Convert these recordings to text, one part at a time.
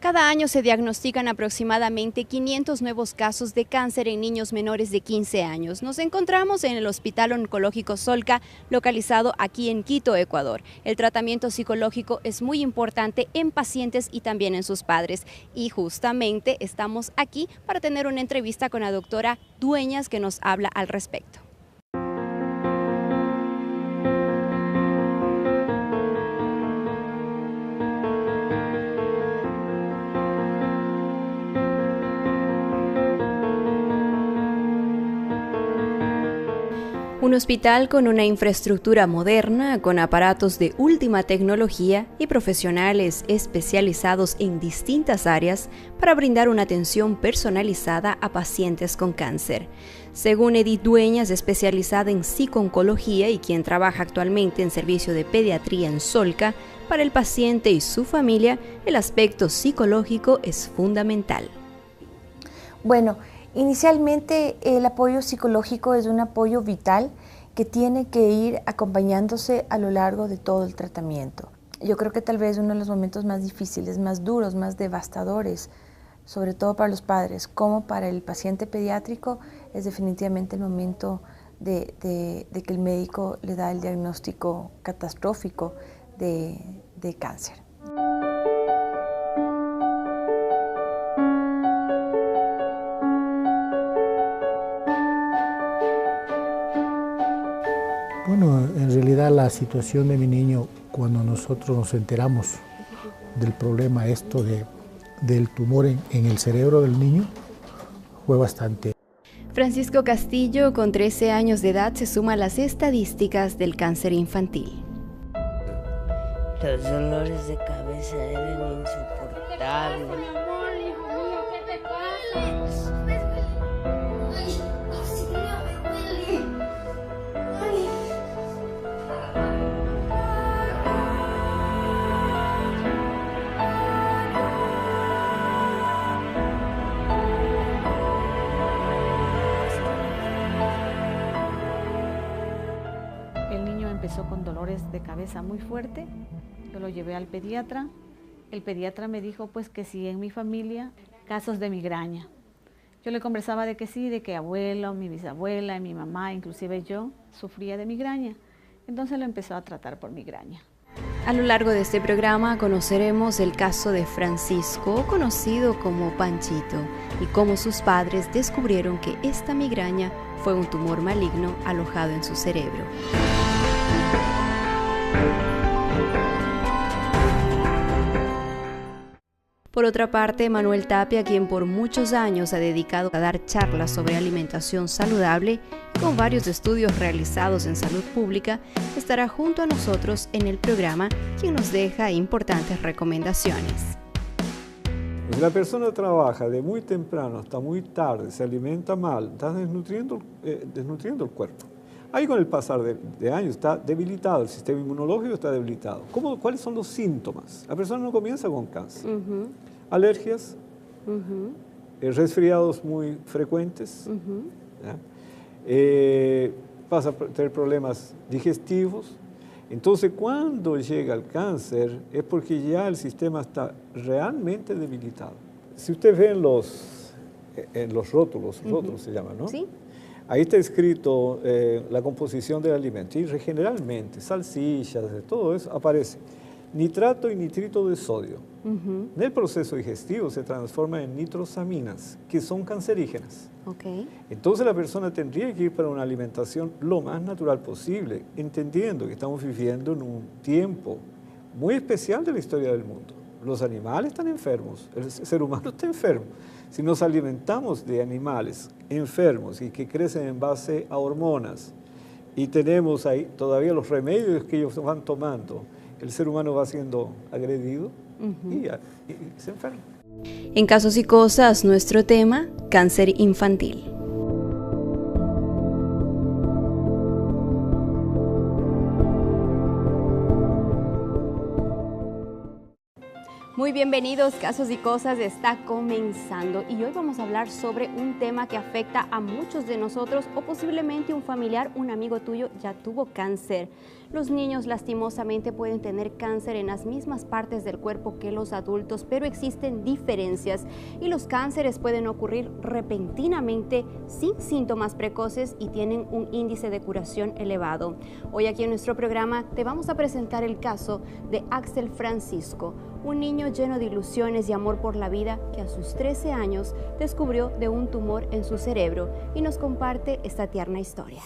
Cada año se diagnostican aproximadamente 500 nuevos casos de cáncer en niños menores de 15 años. Nos encontramos en el Hospital Oncológico Solca, localizado aquí en Quito, Ecuador. El tratamiento psicológico es muy importante en pacientes y también en sus padres. Y justamente estamos aquí para tener una entrevista con la doctora Dueñas, que nos habla al respecto. Un hospital con una infraestructura moderna, con aparatos de última tecnología y profesionales especializados en distintas áreas para brindar una atención personalizada a pacientes con cáncer. Según Edith Dueñas, especializada en psico-oncología y quien trabaja actualmente en servicio de pediatría en Solca, para el paciente y su familia, el aspecto psicológico es fundamental. Bueno, inicialmente el apoyo psicológico es un apoyo vital que tiene que ir acompañándose a lo largo de todo el tratamiento. Yo creo que tal vez uno de los momentos más difíciles, más duros, más devastadores, sobre todo para los padres como para el paciente pediátrico, es definitivamente el momento de que el médico le da el diagnóstico catastrófico de cáncer. Bueno, en realidad la situación de mi niño, cuando nosotros nos enteramos del problema del tumor en el cerebro del niño, fue bastante. Francisco Castillo, con 13 años de edad, se suma a las estadísticas del cáncer infantil. Los dolores de cabeza eran insoportables. El niño empezó con dolores de cabeza muy fuerte, yo lo llevé al pediatra. El pediatra me dijo pues que sí, en mi familia, casos de migraña. Yo le conversaba de que sí, de que abuelo, mi bisabuela, mi mamá, inclusive yo, sufría de migraña. Entonces lo empezó a tratar por migraña. A lo largo de este programa conoceremos el caso de Francisco, conocido como Panchito, y cómo sus padres descubrieron que esta migraña fue un tumor maligno alojado en su cerebro. Por otra parte, Manuel Tapia, quien por muchos años ha dedicado a dar charlas sobre alimentación saludable, con varios estudios realizados en salud pública, estará junto a nosotros en el programa, quien nos deja importantes recomendaciones. Si la persona trabaja de muy temprano hasta muy tarde, se alimenta mal, está desnutriendo el cuerpo. Ahí con el pasar de años está debilitado, el sistema inmunológico está debilitado. ¿Cuáles son los síntomas? La persona no comienza con cáncer. Alergias, resfriados muy frecuentes, pasa a tener problemas digestivos. Entonces, cuando llega el cáncer es porque ya el sistema está realmente debilitado. Si usted ve en los rótulos, rótulos se llaman, ¿no? Sí. Ahí está escrito la composición del alimento y generalmente salsichas, todo eso aparece nitrato y nitrito de sodio. En el proceso digestivo se transforma en nitrosaminas, que son cancerígenas. Entonces la persona tendría que ir para una alimentación lo más natural posible, entendiendo que estamos viviendo en un tiempo muy especial de la historia del mundo. Los animales están enfermos, el ser humano está enfermo. Si nos alimentamos de animales enfermos y que crecen en base a hormonas y tenemos ahí todavía los remedios que ellos van tomando, el ser humano va siendo agredido y se enferma. En Casos y Cosas, nuestro tema, cáncer infantil. Muy bienvenidos, Casos y Cosas está comenzando y hoy vamos a hablar sobre un tema que afecta a muchos de nosotros o posiblemente un familiar, un amigo tuyo ya tuvo cáncer. Los niños lastimosamente pueden tener cáncer en las mismas partes del cuerpo que los adultos, pero existen diferencias y los cánceres pueden ocurrir repentinamente sin síntomas precoces y tienen un índice de curación elevado. Hoy aquí en nuestro programa te vamos a presentar el caso de Axel Francisco, un niño lleno de ilusiones y amor por la vida que a sus 13 años descubrió de un tumor en su cerebro y nos comparte esta tierna historia.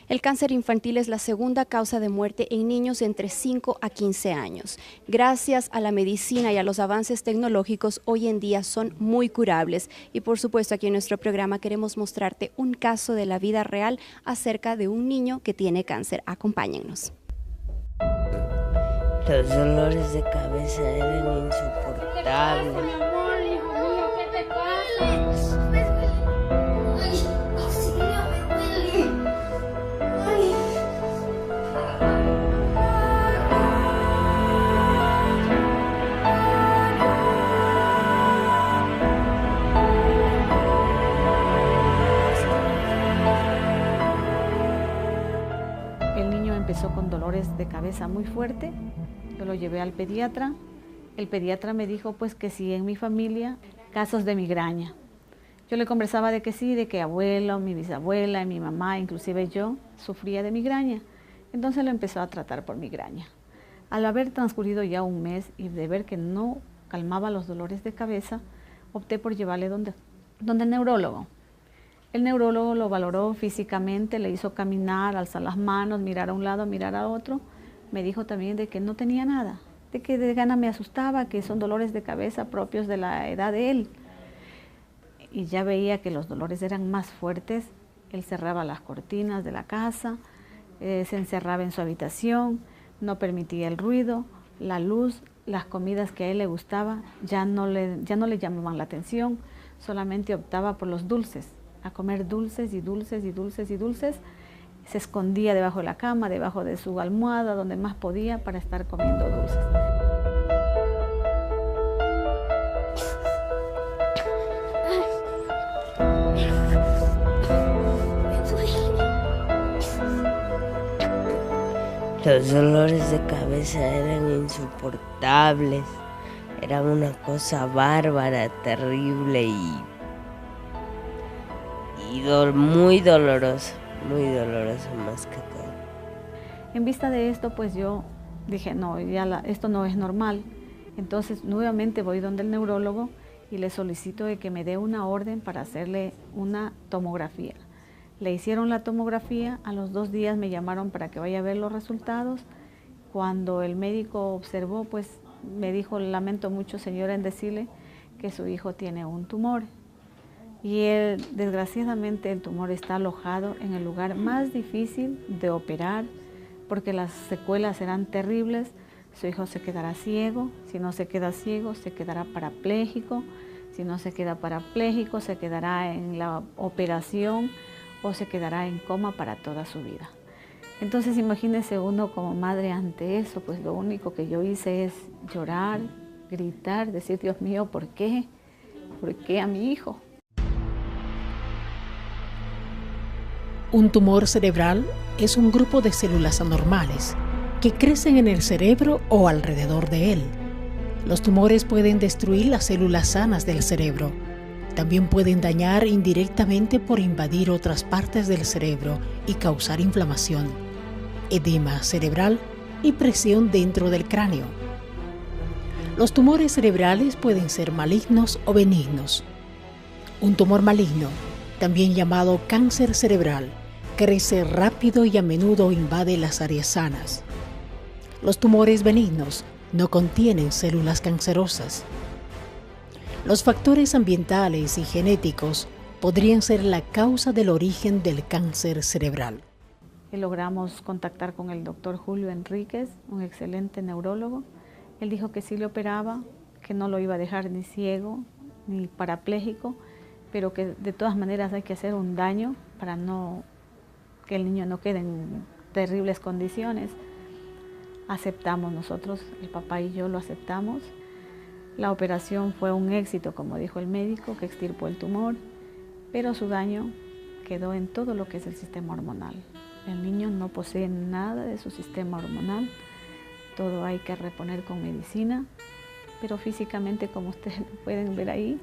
El cáncer infantil es la segunda causa de muerte en niños entre 5 a 15 años. Gracias a la medicina y a los avances tecnológicos, hoy en día son muy curables. Y por supuesto, aquí en nuestro programa queremos mostrarte un caso de la vida real acerca de un niño que tiene cáncer. Acompáñennos. Los dolores de cabeza eran insoportables. Mi amor, hijo mío, ¿qué te pasa? Ay, auxilio, me duele. Ay. El niño empezó con dolores de cabeza muy fuerte. Yo lo llevé al pediatra. El pediatra me dijo pues que sí, en mi familia, casos de migraña. Yo le conversaba de que sí, de que abuelo, mi bisabuela, mi mamá, inclusive yo, sufría de migraña. Entonces lo empezó a tratar por migraña. Al haber transcurrido ya un mes y de ver que no calmaba los dolores de cabeza, opté por llevarle donde el neurólogo. El neurólogo lo valoró físicamente, le hizo caminar, alzar las manos, mirar a un lado, mirar a otro. Me dijo también de que no tenía nada, de que de gana me asustaba, que son dolores de cabeza propios de la edad de él. Y ya veía que los dolores eran más fuertes. Él cerraba las cortinas de la casa, se encerraba en su habitación, no permitía el ruido, la luz, las comidas que a él le gustaba ya no le llamaban la atención, solamente optaba por los dulces, a comer dulces y dulces y dulces y dulces. Se escondía debajo de la cama, debajo de su almohada, donde más podía para estar comiendo dulces. Los dolores de cabeza eran insoportables. Era una cosa bárbara, terrible y muy doloroso más que todo. En vista de esto, pues yo dije, no, esto no es normal. Entonces nuevamente voy donde el neurólogo y le solicito de que me dé una orden para hacerle una tomografía. Le hicieron la tomografía, a los 2 días me llamaron para que vaya a ver los resultados. Cuando el médico observó, pues me dijo, lamento mucho señora en decirle que su hijo tiene un tumor. Y desgraciadamente el tumor está alojado en el lugar más difícil de operar porque las secuelas serán terribles. Su hijo se quedará ciego, si no se queda ciego se quedará parapléjico, si no se queda parapléjico se quedará en la operación o se quedará en coma para toda su vida. Entonces imagínese uno como madre ante eso, pues lo único que yo hice es llorar, gritar, decir Dios mío, ¿por qué? ¿Por qué a mi hijo? Un tumor cerebral es un grupo de células anormales que crecen en el cerebro o alrededor de él. Los tumores pueden destruir las células sanas del cerebro. También pueden dañar indirectamente por invadir otras partes del cerebro y causar inflamación, edema cerebral y presión dentro del cráneo. Los tumores cerebrales pueden ser malignos o benignos. Un tumor maligno, también llamado cáncer cerebral, crece rápido y a menudo invade las áreas sanas. Los tumores benignos no contienen células cancerosas. Los factores ambientales y genéticos podrían ser la causa del origen del cáncer cerebral. Y logramos contactar con el doctor Julio Enríquez, un excelente neurólogo. Él dijo que sí le operaba, que no lo iba a dejar ni ciego ni parapléjico, pero que de todas maneras hay que hacer un daño para que el niño no quede en terribles condiciones. aceptamos nosotros, el papá y yo lo aceptamos. La operación fue un éxito, como dijo el médico, que extirpó el tumor, pero su daño quedó en todo lo que es el sistema hormonal. El niño no posee nada de su sistema hormonal, todo hay que reponer con medicina, pero físicamente, como ustedes lo pueden ver ahí,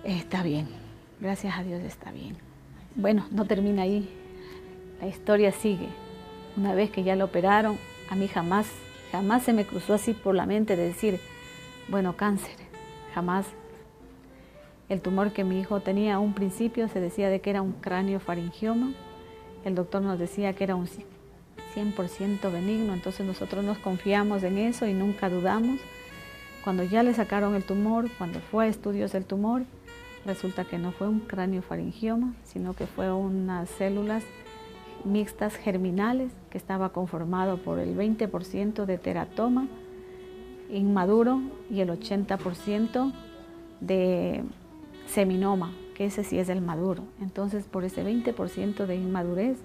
está bien, gracias a Dios está bien. Bueno, no termina ahí, la historia sigue. Una vez que ya lo operaron, a mí jamás se me cruzó así por la mente de decir, bueno, cáncer, jamás. El tumor que mi hijo tenía a un principio se decía de que era un craniofaringioma. El doctor nos decía que era un 100% benigno, entonces nosotros nos confiamos en eso y nunca dudamos. Cuando ya le sacaron el tumor, cuando fue a estudios del tumor, resulta que no fue un craniofaringioma, sino que fue unas células mixtas germinales que estaba conformado por el 20% de teratoma inmaduro y el 80% de seminoma, que ese sí es el maduro. Entonces, por ese 20% de inmadurez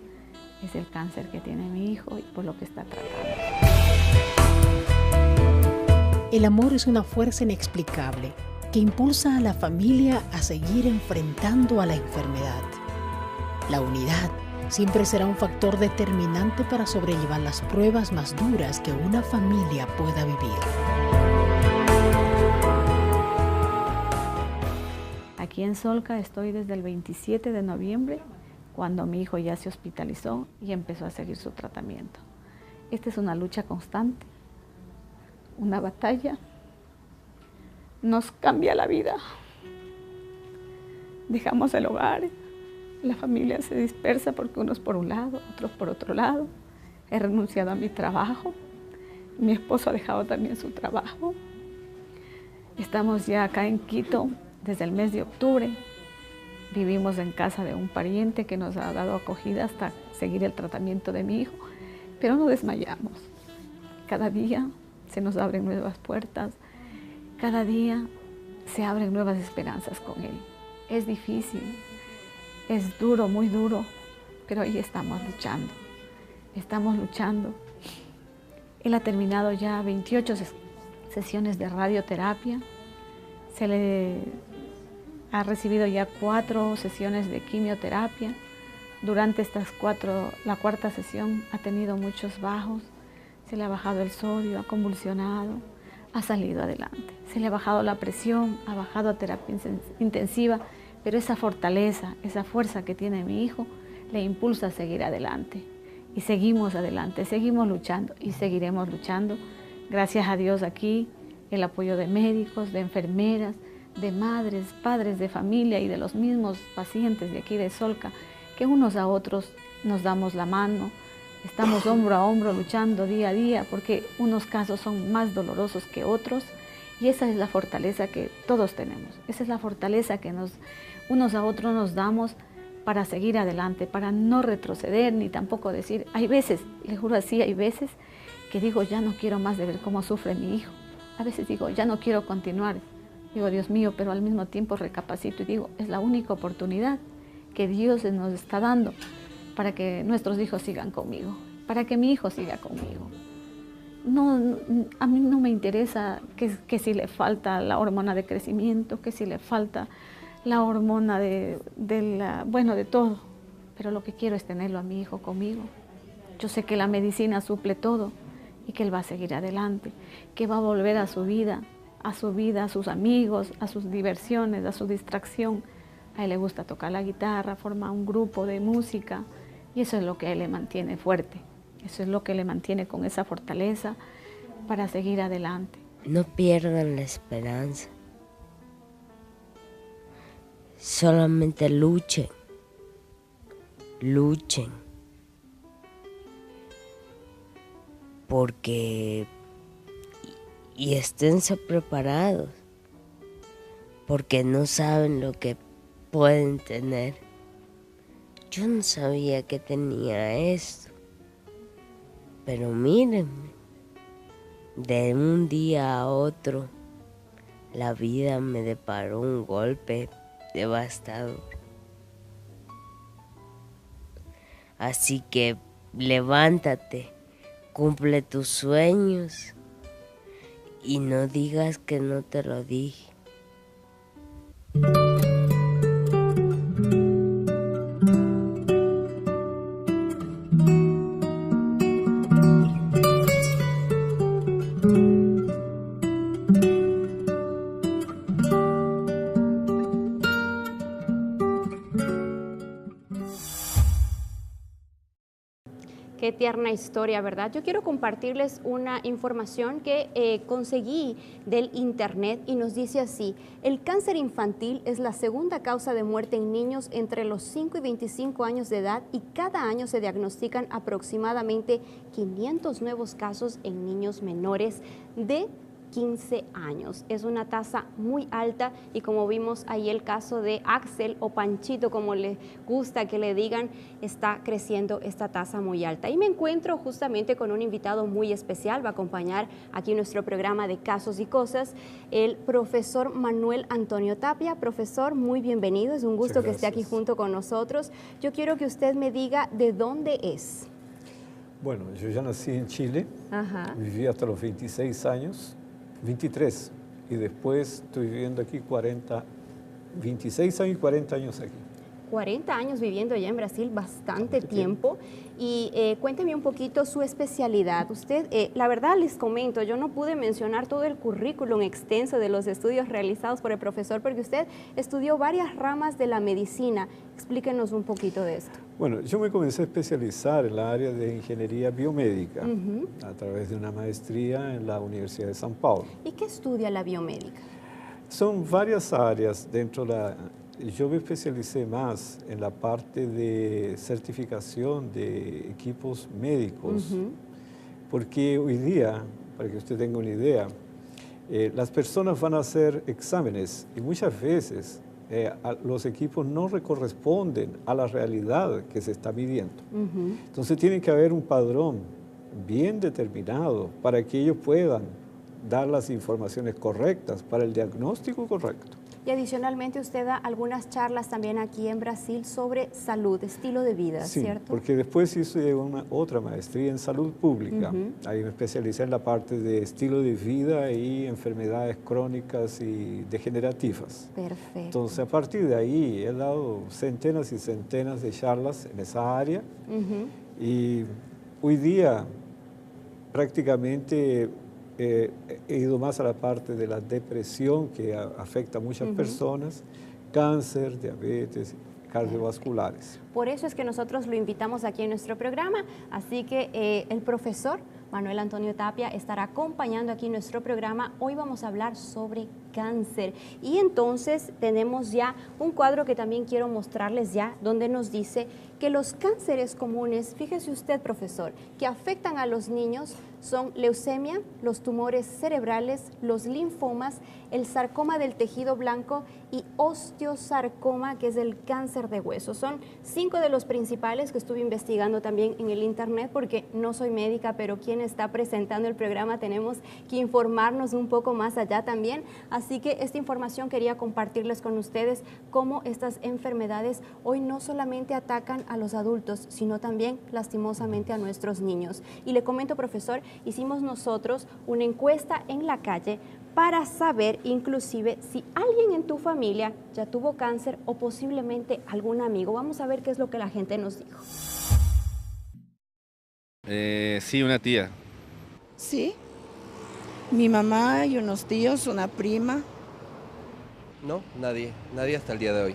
es el cáncer que tiene mi hijo y por lo que está tratando. El amor es una fuerza inexplicable que impulsa a la familia a seguir enfrentando a la enfermedad. La unidad siempre será un factor determinante para sobrellevar las pruebas más duras que una familia pueda vivir. Aquí en Solca estoy desde el 27 de noviembre, cuando mi hijo ya se hospitalizó y empezó a seguir su tratamiento. Esta es una lucha constante, una batalla. Nos cambia la vida. Dejamos el hogar, la familia se dispersa porque unos por un lado, otros por otro lado. He renunciado a mi trabajo, mi esposo ha dejado también su trabajo. Estamos ya acá en Quito desde el mes de octubre. Vivimos en casa de un pariente que nos ha dado acogida hasta seguir el tratamiento de mi hijo, pero no desmayamos. Cada día se nos abren nuevas puertas, cada día se abren nuevas esperanzas con él. Es difícil, es duro, muy duro, pero ahí estamos luchando. Estamos luchando. Él ha terminado ya 28 sesiones de radioterapia. Se le ha recibido ya 4 sesiones de quimioterapia. Durante estas 4, la cuarta sesión ha tenido muchos bajos. Se le ha bajado el sodio, ha convulsionado, ha salido adelante. Se le ha bajado la presión, ha bajado a terapia intensiva, pero esa fortaleza, esa fuerza que tiene mi hijo, le impulsa a seguir adelante. Y seguimos adelante, seguimos luchando y seguiremos luchando. Gracias a Dios aquí, el apoyo de médicos, de enfermeras, de madres, padres de familia y de los mismos pacientes de aquí de Solca, que unos a otros nos damos la mano, estamos hombro a hombro luchando día a día, porque unos casos son más dolorosos que otros, y esa es la fortaleza que todos tenemos, esa es la fortaleza que unos a otros nos damos para seguir adelante, para no retroceder, ni tampoco decir, hay veces, le juro así, hay veces que digo, ya no quiero más de ver cómo sufre mi hijo, a veces digo, ya no quiero continuar, digo, Dios mío, pero al mismo tiempo recapacito y digo, es la única oportunidad que Dios nos está dando para que nuestros hijos sigan conmigo, para que mi hijo siga conmigo. No, a mí no me interesa que si le falta la hormona de crecimiento, que si le falta la hormona de todo, pero lo que quiero es tenerlo a mi hijo conmigo. Yo sé que la medicina suple todo y que él va a seguir adelante, que va a volver a su vida, a sus amigos, a sus diversiones, a su distracción. A él le gusta tocar la guitarra, forma un grupo de música y eso es lo que a él le mantiene fuerte. Eso es lo que le mantiene con esa fortaleza para seguir adelante. No pierdan la esperanza. Solamente luchen. Luchen. Porque... Y esténse preparados. Porque no saben lo que pueden tener. Yo no sabía que tenía esto. Pero mírenme, de un día a otro, la vida me deparó un golpe devastador. Así que levántate, cumple tus sueños y no digas que no te lo dije. Qué tierna historia, ¿verdad? Yo quiero compartirles una información que conseguí del internet y nos dice así: el cáncer infantil es la segunda causa de muerte en niños entre los 5 y 25 años de edad y cada año se diagnostican aproximadamente 500 nuevos casos en niños menores de 15 años. Es una tasa muy alta y como vimos ahí el caso de Axel o Panchito, como le gusta que le digan, está creciendo esta tasa muy alta. Y me encuentro justamente con un invitado muy especial, va a acompañar aquí nuestro programa de Casos y Cosas, el profesor Manuel Antonio Tapia. Profesor, muy bienvenido, es un gusto que esté aquí junto con nosotros. Yo quiero que usted me diga de dónde es. Bueno, yo ya nací en Chile, viví hasta los 26 años, 23, y después estoy viviendo aquí 26 años y 40 años aquí. 40 años viviendo allá en Brasil, bastante tiempo. Y cuénteme un poquito su especialidad. Usted, la verdad les comento, yo no pude mencionar todo el currículum extenso de los estudios realizados por el profesor, porque usted estudió varias ramas de la medicina. Explíquenos un poquito de esto. Bueno, yo me comencé a especializar en la área de ingeniería biomédica a través de una maestría en la Universidad de São Paulo. ¿Y qué estudia la biomédica? Son varias áreas dentro de la... Yo me especialicé más en la parte de certificación de equipos médicos, porque hoy día, para que usted tenga una idea, las personas van a hacer exámenes y muchas veces los equipos no corresponden a la realidad que se está midiendo. Entonces tiene que haber un padrón bien determinado para que ellos puedan dar las informaciones correctas para el diagnóstico correcto. Y adicionalmente usted da algunas charlas también aquí en Brasil sobre salud, estilo de vida, sí, ¿cierto? Porque después hice otra maestría en salud pública. Ahí me especialicé en la parte de estilo de vida y enfermedades crónicas y degenerativas. Perfecto. Entonces, a partir de ahí he dado centenas y centenas de charlas en esa área. Y hoy día prácticamente... he ido más a la parte de la depresión que afecta a muchas personas, cáncer, diabetes, cardiovasculares. Por eso es que nosotros lo invitamos aquí en nuestro programa, así que el profesor Manuel Antonio Tapia estará acompañando aquí nuestro programa. Hoy vamos a hablar sobre cáncer y entonces tenemos ya un cuadro que también quiero mostrarles ya, donde nos dice que los cánceres comunes, fíjese usted profesor, que afectan a los niños son leucemia, los tumores cerebrales, los linfomas, el sarcoma del tejido blanco y osteosarcoma, que es el cáncer de hueso. Son 5 de los principales que estuve investigando también en el internet, porque no soy médica, pero quien está presentando el programa tenemos que informarnos un poco más allá también. Así que esta información quería compartirles con ustedes cómo estas enfermedades hoy no solamente atacan a los adultos, sino también lastimosamente a nuestros niños. Y le comento, profesor, hicimos nosotros una encuesta en la calle para saber inclusive si alguien en tu familia ya tuvo cáncer o posiblemente algún amigo. Vamos a ver qué es lo que la gente nos dijo. Sí, una tía. Sí, mi mamá y unos tíos, una prima. No, nadie hasta el día de hoy.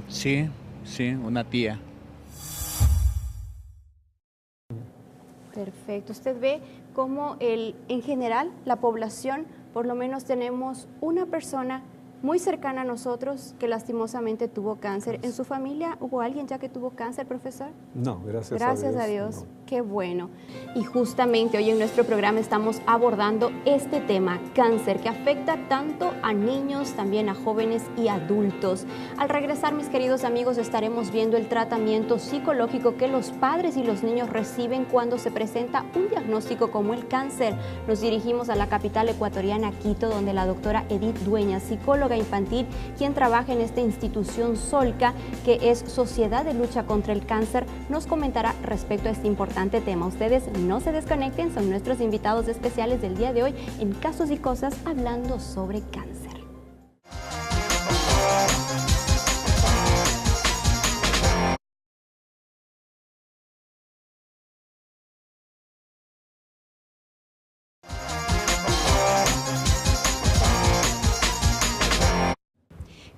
Sí, una tía. Perfecto. Usted ve cómo en general la población, por lo menos tenemos una persona muy cercana a nosotros que lastimosamente tuvo cáncer. ¿En su familia hubo alguien ya que tuvo cáncer, profesor? No, gracias a Dios. No. Qué bueno. Y justamente hoy en nuestro programa estamos abordando este tema, cáncer, que afecta tanto a niños, también a jóvenes y adultos. Al regresar, mis queridos amigos, estaremos viendo el tratamiento psicológico que los padres y los niños reciben cuando se presenta un diagnóstico como el cáncer. Nos dirigimos a la capital ecuatoriana, Quito, donde la doctora Edith Dueñas, psicóloga infantil, quien trabaja en esta institución Solca, que es Sociedad de Lucha contra el Cáncer, nos comentará respecto a este importante interesante tema. Ustedes no se desconecten, son nuestros invitados especiales del día de hoy en Casos y Cosas hablando sobre cáncer.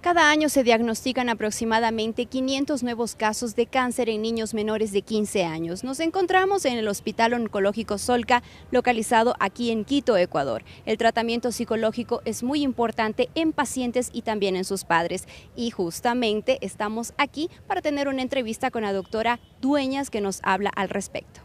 Cada año se diagnostican aproximadamente 500 nuevos casos de cáncer en niños menores de 15 años. Nos encontramos en el Hospital Oncológico Solca, localizado aquí en Quito, Ecuador. El tratamiento psicológico es muy importante en pacientes y también en sus padres. Y justamente estamos aquí para tener una entrevista con la doctora Dueñas, que nos habla al respecto.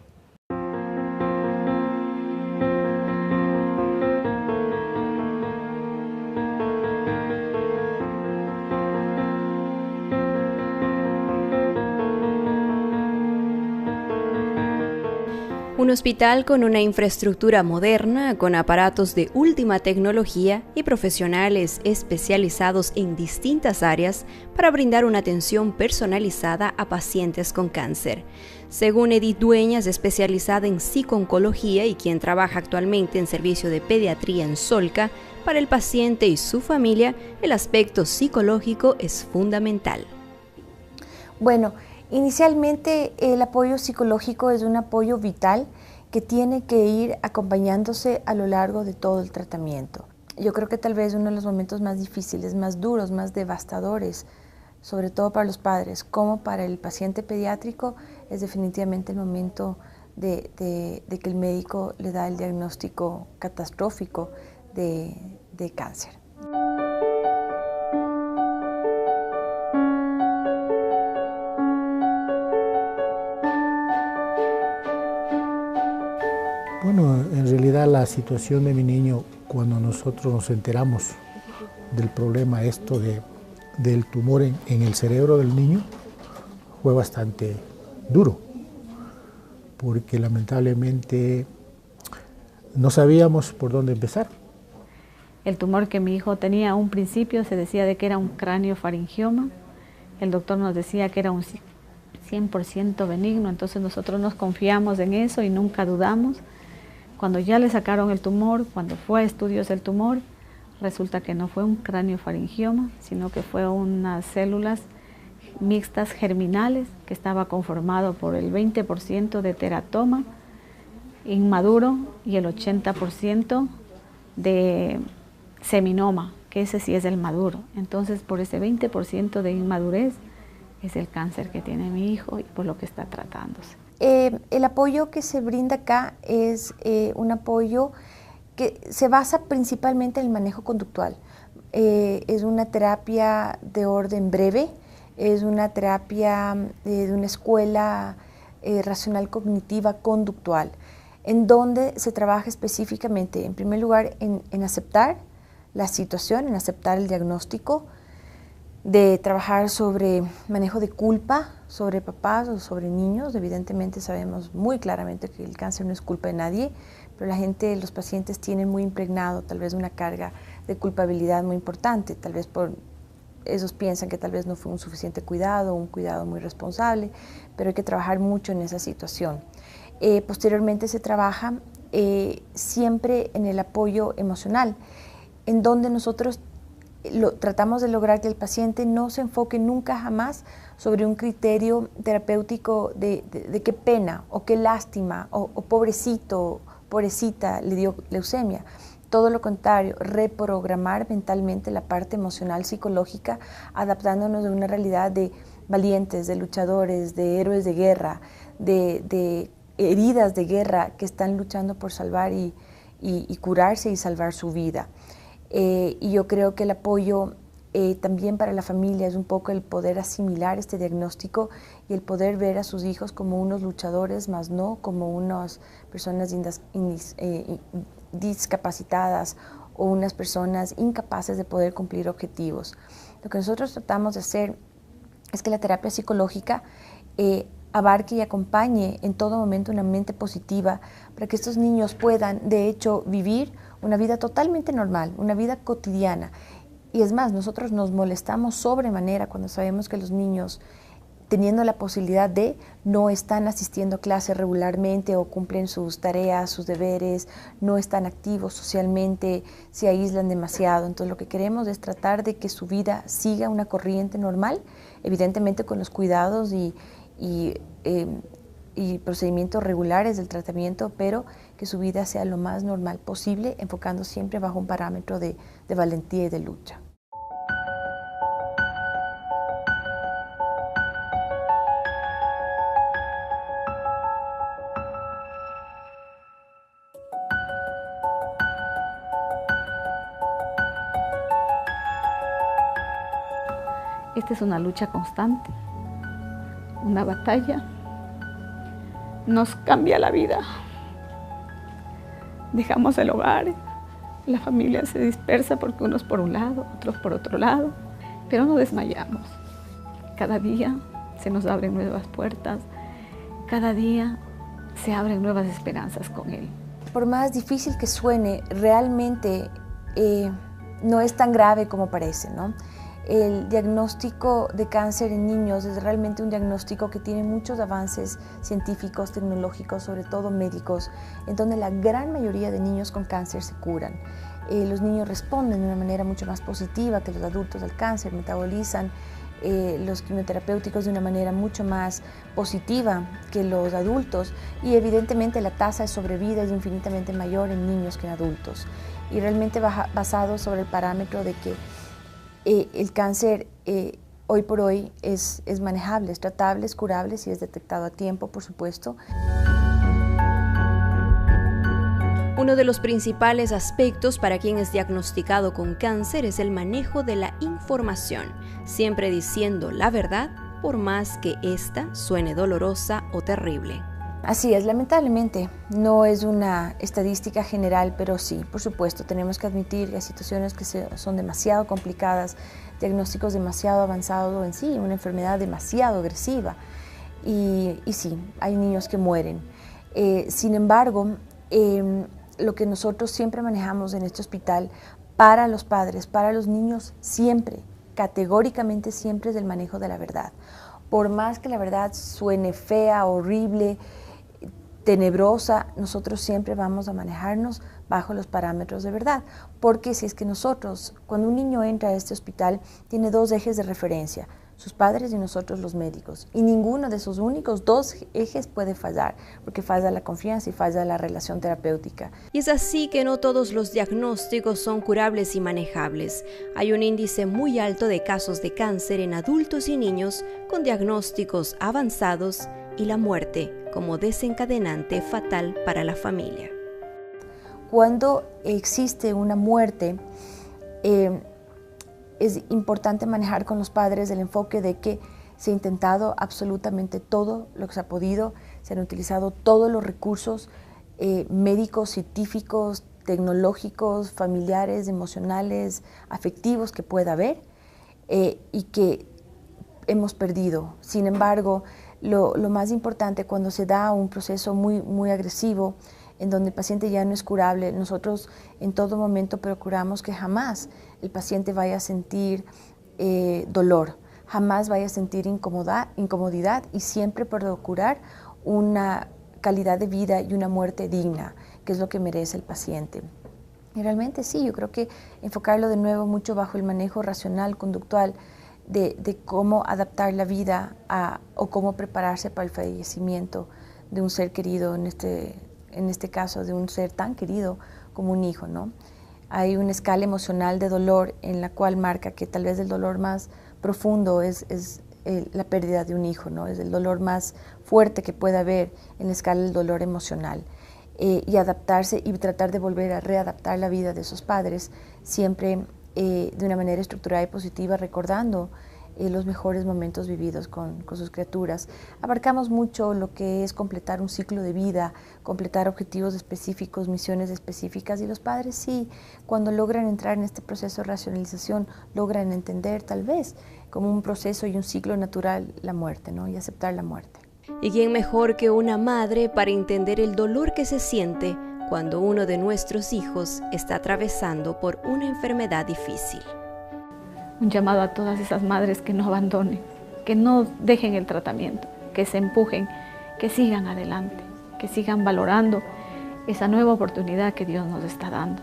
Un hospital con una infraestructura moderna, con aparatos de última tecnología y profesionales especializados en distintas áreas para brindar una atención personalizada a pacientes con cáncer. Según Edith Dueñas, especializada en psico-oncología y quien trabaja actualmente en servicio de pediatría en Solca, para el paciente y su familia, el aspecto psicológico es fundamental. Bueno, inicialmente el apoyo psicológico es un apoyo vital que tiene que ir acompañándose a lo largo de todo el tratamiento. Yo creo que tal vez uno de los momentos más difíciles, más duros, más devastadores, sobre todo para los padres como para el paciente pediátrico, es definitivamente el momento de que el médico le da el diagnóstico catastrófico de cáncer. Bueno, en realidad la situación de mi niño, cuando nosotros nos enteramos del problema del tumor en el cerebro del niño, fue bastante duro, porque lamentablemente no sabíamos por dónde empezar. El tumor que mi hijo tenía a un principio se decía de que era un craniofaringioma. El doctor nos decía que era un 100% benigno, entonces nosotros nos confiamos en eso y nunca dudamos. Cuando ya le sacaron el tumor, cuando fue a estudios del tumor, resulta que no fue un craniofaringioma, sino que fue unas células mixtas germinales que estaba conformado por el 20% de teratoma inmaduro y el 80% de seminoma, que ese sí es el maduro. Entonces, por ese 20% de inmadurez es el cáncer que tiene mi hijo y por lo que está tratándose. El apoyo que se brinda acá es un apoyo que se basa principalmente en el manejo conductual. Es una terapia de orden breve, es una terapia de una escuela racional cognitiva conductual, en donde se trabaja específicamente, en primer lugar, en aceptar la situación, en aceptar el diagnóstico, de trabajar sobre manejo de culpa, sobre papás o sobre niños. Evidentemente sabemos muy claramente que el cáncer no es culpa de nadie, pero los pacientes tienen muy impregnado tal vez una carga de culpabilidad muy importante, tal vez ellos piensan que tal vez no fue un suficiente cuidado, un cuidado muy responsable, pero hay que trabajar mucho en esa situación. Posteriormente se trabaja siempre en el apoyo emocional, en donde nosotros tratamos de lograr que el paciente no se enfoque nunca jamás sobre un criterio terapéutico de qué pena o qué lástima o pobrecito, pobrecita le dio leucemia. Todo lo contrario, reprogramar mentalmente la parte emocional psicológica, adaptándonos a una realidad de valientes, de luchadores, de héroes de guerra, de heridas de guerra que están luchando por salvar y curarse y salvar su vida. Y yo creo que el apoyo también para la familia es un poco el poder asimilar este diagnóstico y el poder ver a sus hijos como unos luchadores, más no como unas personas discapacitadas o unas personas incapaces de poder cumplir objetivos. Lo que nosotros tratamos de hacer es que la terapia psicológica abarque y acompañe en todo momento una mente positiva para que estos niños puedan, de hecho, vivir una vida totalmente normal, una vida cotidiana. Y es más, nosotros nos molestamos sobremanera cuando sabemos que los niños teniendo la posibilidad de no están asistiendo a clases regularmente o cumplen sus tareas, sus deberes, no están activos socialmente, se aíslan demasiado. Entonces lo que queremos es tratar de que su vida siga una corriente normal, evidentemente con los cuidados y procedimientos regulares del tratamiento, pero que su vida sea lo más normal posible, enfocando siempre bajo un parámetro de valentía y de lucha. Esta es una lucha constante, una batalla. Nos cambia la vida. Dejamos el hogar, la familia se dispersa porque unos por un lado, otros por otro lado, pero no desmayamos. Cada día se nos abren nuevas puertas, cada día se abren nuevas esperanzas con él. Por más difícil que suene, realmente no es tan grave como parece, ¿no? El diagnóstico de cáncer en niños es realmente un diagnóstico que tiene muchos avances científicos, tecnológicos, sobre todo médicos, en donde la gran mayoría de niños con cáncer se curan. Los niños responden de una manera mucho más positiva que los adultos al cáncer, metabolizan los quimioterapéuticos de una manera mucho más positiva que los adultos y evidentemente la tasa de sobrevida es infinitamente mayor en niños que en adultos. Y realmente basado sobre el parámetro de que el cáncer hoy por hoy es manejable, es tratable, es curable si es detectado a tiempo, por supuesto. Uno de los principales aspectos para quien es diagnosticado con cáncer es el manejo de la información, siempre diciendo la verdad, por más que ésta suene dolorosa o terrible. Así es, lamentablemente no es una estadística general, pero sí, por supuesto, tenemos que admitir que hay situaciones que son demasiado complicadas, diagnósticos demasiado avanzados en sí, una enfermedad demasiado agresiva y sí, hay niños que mueren. Sin embargo, lo que nosotros siempre manejamos en este hospital para los padres, para los niños, siempre, categóricamente siempre es el manejo de la verdad. Por más que la verdad suene fea, horrible, tenebrosa, nosotros siempre vamos a manejarnos bajo los parámetros de verdad, porque si es que nosotros, cuando un niño entra a este hospital, tiene dos ejes de referencia, sus padres y nosotros los médicos, y ninguno de esos únicos dos ejes puede fallar, porque falla la confianza y falla la relación terapéutica. Y es así que no todos los diagnósticos son curables y manejables. Hay un índice muy alto de casos de cáncer en adultos y niños con diagnósticos avanzados y la muerte como desencadenante fatal para la familia. Cuando existe una muerte, es importante manejar con los padres el enfoque de que se ha intentado absolutamente todo lo que se ha podido, se han utilizado todos los recursos médicos, científicos, tecnológicos, familiares, emocionales, afectivos que pueda haber y que hemos perdido. Sin embargo, lo más importante cuando se da un proceso muy agresivo, en donde el paciente ya no es curable, nosotros en todo momento procuramos que jamás el paciente vaya a sentir dolor, jamás vaya a sentir incomodidad y siempre procurar una calidad de vida y una muerte digna, que es lo que merece el paciente. Y realmente sí, yo creo que enfocarlo de nuevo mucho bajo el manejo racional, conductual, de cómo adaptar la vida o cómo prepararse para el fallecimiento de un ser querido, en este caso de un ser tan querido como un hijo, ¿no? Hay una escala emocional de dolor en la cual marca que tal vez el dolor más profundo es la pérdida de un hijo, ¿no? Es el dolor más fuerte que puede haber en la escala del dolor emocional. Y adaptarse y tratar de volver a readaptar la vida de esos padres siempre de una manera estructurada y positiva, recordando los mejores momentos vividos con sus criaturas. Abarcamos mucho lo que es completar un ciclo de vida, completar objetivos específicos, misiones específicas, y los padres sí, cuando logran entrar en este proceso de racionalización, logran entender tal vez como un proceso y un ciclo natural la muerte, ¿no? Y aceptar la muerte. ¿Y quién mejor que una madre para entender el dolor que se siente cuando uno de nuestros hijos está atravesando por una enfermedad difícil? Un llamado a todas esas madres que no abandonen, que no dejen el tratamiento, que se empujen, que sigan adelante, que sigan valorando esa nueva oportunidad que Dios nos está dando.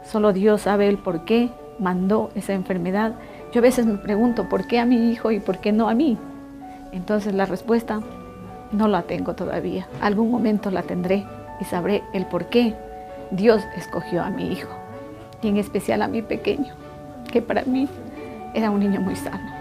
Solo Dios sabe el por qué mandó esa enfermedad. Yo a veces me pregunto, ¿por qué a mi hijo y por qué no a mí? Entonces la respuesta no la tengo todavía. Algún momento la tendré y sabré el por qué Dios escogió a mi hijo, y en especial a mi pequeño, que para mí era un niño muy sano.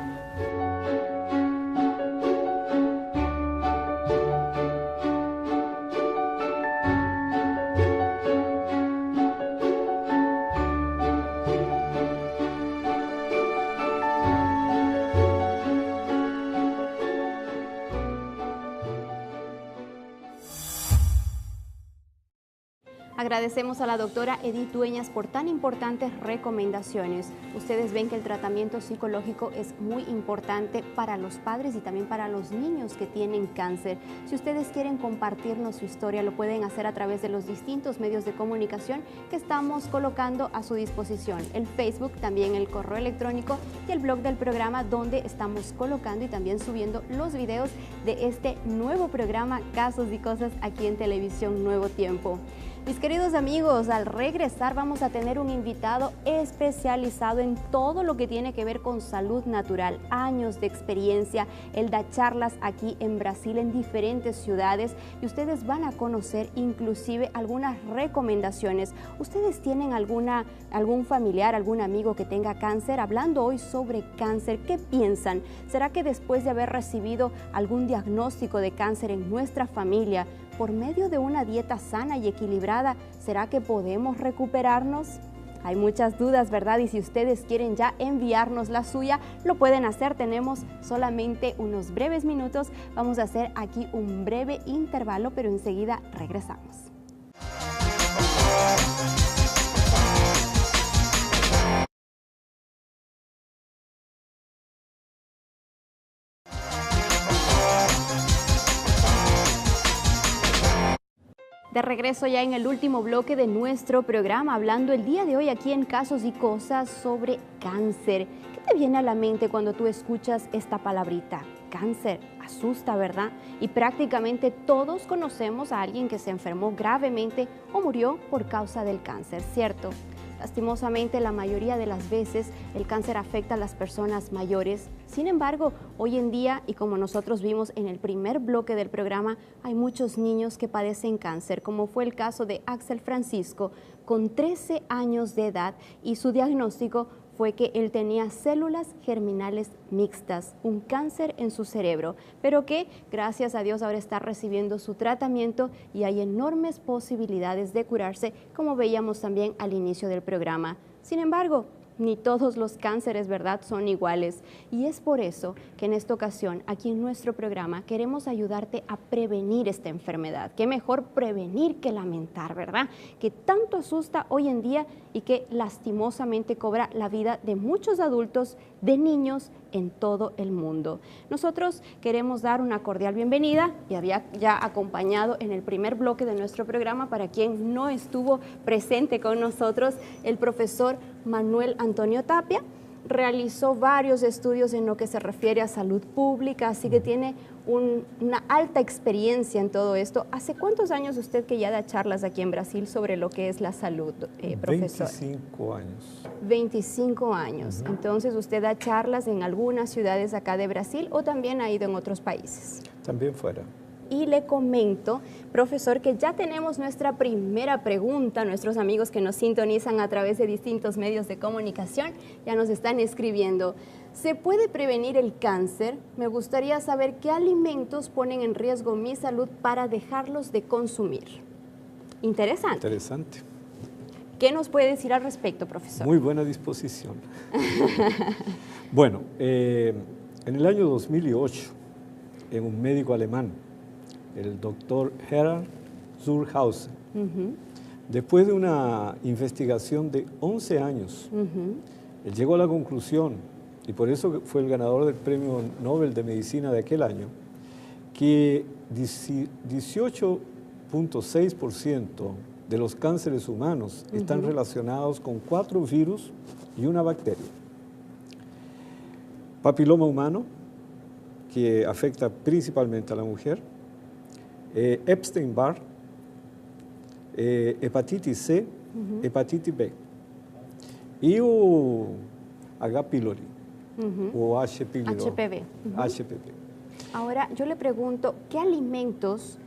Agradecemos a la doctora Edith Dueñas por tan importantes recomendaciones. Ustedes ven que el tratamiento psicológico es muy importante para los padres y también para los niños que tienen cáncer. Si ustedes quieren compartirnos su historia, lo pueden hacer a través de los distintos medios de comunicación que estamos colocando a su disposición. El Facebook, también el correo electrónico y el blog del programa, donde estamos colocando y también subiendo los videos de este nuevo programa Casos y Cosas aquí en Televisión Nuevo Tiempo. Mis queridos amigos, al regresar vamos a tener un invitado especializado en todo lo que tiene que ver con salud natural, años de experiencia. Él da charlas aquí en Brasil, en diferentes ciudades, y ustedes van a conocer inclusive algunas recomendaciones. ¿Ustedes tienen algún familiar, algún amigo que tenga cáncer? Hablando hoy sobre cáncer, ¿qué piensan? ¿Será que después de haber recibido algún diagnóstico de cáncer en nuestra familia, por medio de una dieta sana y equilibrada, será que podemos recuperarnos? Hay muchas dudas, ¿verdad? Y si ustedes quieren ya enviarnos la suya, lo pueden hacer. Tenemos solamente unos breves minutos. Vamos a hacer aquí un breve intervalo, pero enseguida regresamos. De regreso ya en el último bloque de nuestro programa, hablando el día de hoy aquí en Casos y Cosas sobre cáncer. ¿Qué te viene a la mente cuando tú escuchas esta palabrita? Cáncer, asusta, ¿verdad? Y prácticamente todos conocemos a alguien que se enfermó gravemente o murió por causa del cáncer, ¿cierto? Lastimosamente, la mayoría de las veces el cáncer afecta a las personas mayores. Sin embargo, hoy en día, y como nosotros vimos en el primer bloque del programa, hay muchos niños que padecen cáncer, como fue el caso de Axel Francisco, con 13 años de edad, y su diagnóstico fue que él tenía células germinales mixtas, un cáncer en su cerebro, pero que gracias a Dios ahora está recibiendo su tratamiento y hay enormes posibilidades de curarse, como veíamos también al inicio del programa. Sin embargo, ni todos los cánceres, ¿verdad?, son iguales. Y es por eso que en esta ocasión, aquí en nuestro programa, queremos ayudarte a prevenir esta enfermedad. Qué mejor prevenir que lamentar, ¿verdad?, que tanto asusta hoy en día y que lastimosamente cobra la vida de muchos adultos, de niños en todo el mundo. Nosotros queremos dar una cordial bienvenida, y había ya acompañado en el primer bloque de nuestro programa, para quien no estuvo presente con nosotros, el profesor Manuel Antonio Tapia. Realizó varios estudios en lo que se refiere a salud pública, así que tiene una alta experiencia en todo esto. ¿Hace cuántos años usted que ya da charlas aquí en Brasil sobre lo que es la salud, profesor? 25 años. 25 años. Entonces, ¿usted da charlas en algunas ciudades acá de Brasil o también ha ido en otros países? También fuera. Y le comento, profesor, que ya tenemos nuestra primera pregunta. Nuestros amigos que nos sintonizan a través de distintos medios de comunicación ya nos están escribiendo. ¿Se puede prevenir el cáncer? Me gustaría saber qué alimentos ponen en riesgo mi salud para dejarlos de consumir. Interesante. Interesante. ¿Qué nos puede decir al respecto, profesor? Muy buena disposición. Bueno, en el año 2008, en un médico alemán, el doctor Gerhard Zurhausen, después de una investigación de 11 años, él llegó a la conclusión, y por eso fue el ganador del Premio Nobel de Medicina de aquel año, que 18.6% de los cánceres humanos están relacionados con 4 virus y una bacteria: papiloma humano, que afecta principalmente a la mujer, Epstein-Barr, hepatitis C, hepatitis B y o H. pylori o H. pylori. HPV. HPV. Ahora, yo le pregunto, ¿qué alimentos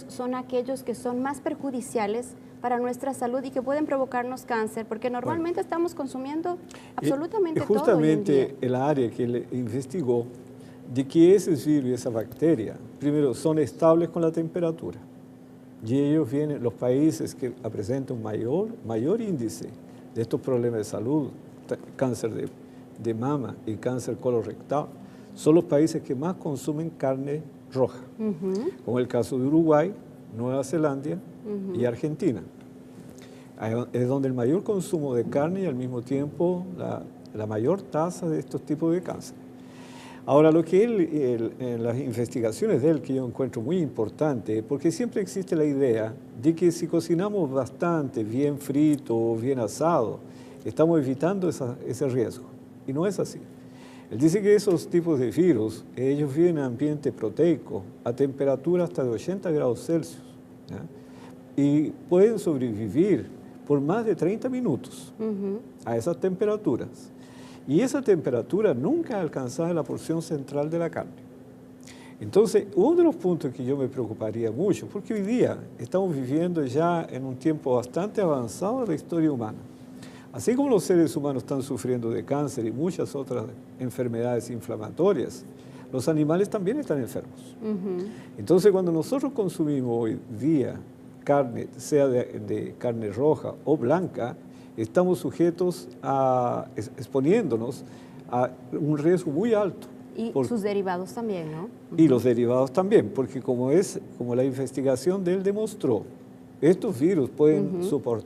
son aquellos que son más perjudiciales para nuestra salud y que pueden provocarnos cáncer? Porque normalmente estamos consumiendo absolutamente todo hoy en justamente día. el área que le investigó de que ese virus y esa bacteria, primero, son estables con la temperatura. Y ellos vienen, los países que presentan un mayor índice de estos problemas de salud, cáncer de mama y cáncer colorectal, son los países que más consumen carne roja, como el caso de Uruguay, Nueva Zelanda y Argentina. Es donde el mayor consumo de carne y al mismo tiempo la mayor tasa de estos tipos de cáncer. Ahora, lo que en las investigaciones de él, que yo encuentro muy importante, porque siempre existe la idea de que si cocinamos bastante, bien frito o bien asado, estamos evitando ese riesgo. Y no es así. Él dice que esos tipos de virus, ellos viven en ambiente proteico, a temperatura hasta de 80 grados Celsius, ¿ya? Y pueden sobrevivir por más de 30 minutos a esas temperaturas. Y esa temperatura nunca alcanzaba la porción central de la carne. Entonces, uno de los puntos que yo me preocuparía mucho, porque hoy día estamos viviendo ya en un tiempo bastante avanzado de la historia humana. Así como los seres humanos están sufriendo de cáncer y muchas otras enfermedades inflamatorias, los animales también están enfermos. Entonces, cuando nosotros consumimos hoy día carne, sea de carne roja o blanca, estamos sujetos exponiéndonos a un riesgo muy alto. Y sus derivados también, ¿no? Y los derivados también, porque como la investigación de él demostró, estos virus pueden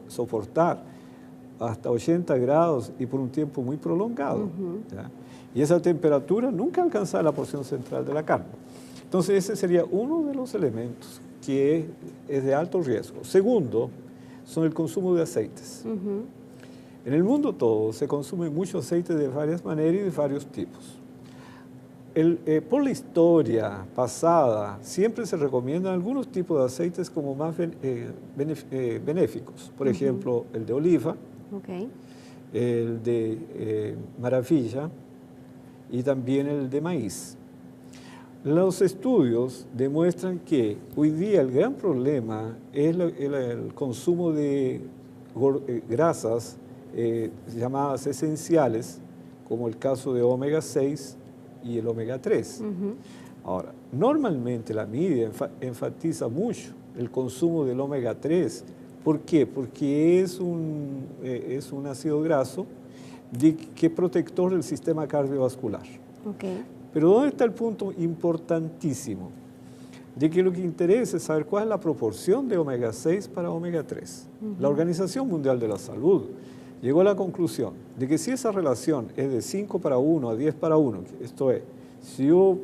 soportar hasta 80 grados y por un tiempo muy prolongado. ¿Ya? Y esa temperatura nunca alcanza la porción central de la carne. Entonces ese sería uno de los elementos que es de alto riesgo. Segundo, son el consumo de aceites. En el mundo todo se consume mucho aceite de varias maneras y de varios tipos. Por la historia pasada, siempre se recomiendan algunos tipos de aceites como más benéficos. Por ejemplo, el de oliva, el de maravilla y también el de maíz. Los estudios demuestran que hoy día el gran problema es el consumo de grasas llamadas esenciales, como el caso de omega 6 y el omega 3. Ahora, normalmente la media enfatiza mucho el consumo del omega 3. ¿Por qué? Porque es un ácido graso que es protector del sistema cardiovascular. Pero ¿dónde está el punto importantísimo? De que lo que interesa es saber cuál es la proporción de omega 6 para omega 3. La Organización Mundial de la Salud llegó a la conclusión de que si esa relación es de 5 para 1 a 10 para 1, esto es, si yo